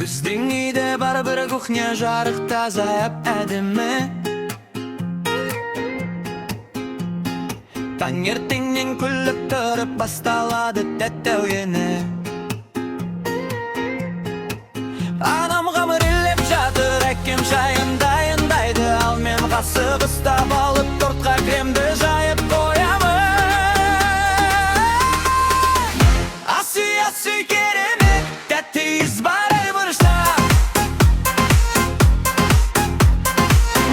Біздің үйде бар бір кухня жарық таза әдемі. Таңертеңнен күліп тұрып басталады тәтті ойыны. Анам қамырелеп жатыр, әкем шайын дайындайды, ал мен қасық ұстап алып тортқа кремді жайып қоямын. Асы керемет, тәтті иіс бар ай бұрышта.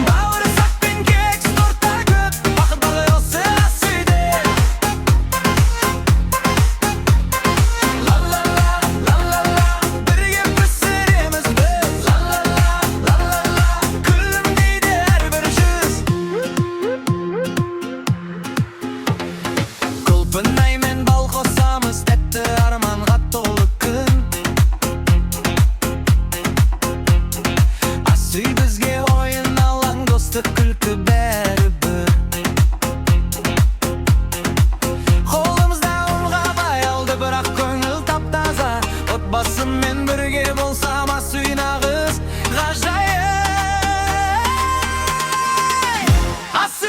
Бауырсақ пен кекс торта көп, бақыт бағы осы ас үйде. Ла-ла-ла, ла-ла-ла, бірге пісіреміз біз. Ла-ла-ла, ла-ла-ла, күлімдейді әрбір жүз. Құлпынай мен бал қосамыз, тәтті арманға толы күн. Ас үй бізге ойын алаң, достық күлкі бәрі бір. Қолымызда ұнға баялды, бірақ көңіл тап-таза. Отбасыммен бірге болсам, ас үй нағыз ғажайып. Ас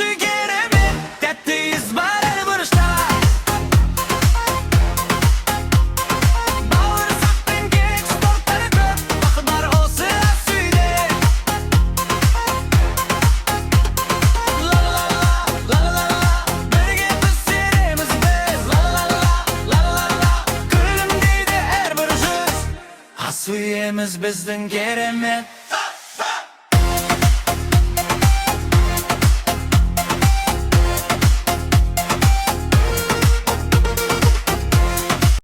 үй керемет, тәтті иіс бар әр бұрышта. Бауырсақ пен кекс торттары көп, бақыт бар осы ас үйде. Ла-ла-ла, ла-ла-ла, бірге пісіреміз біз. Ла-ла-ла, ла-ла-ла, күлімдейді әрбір жүз. Ас үйіміз біздің керемет.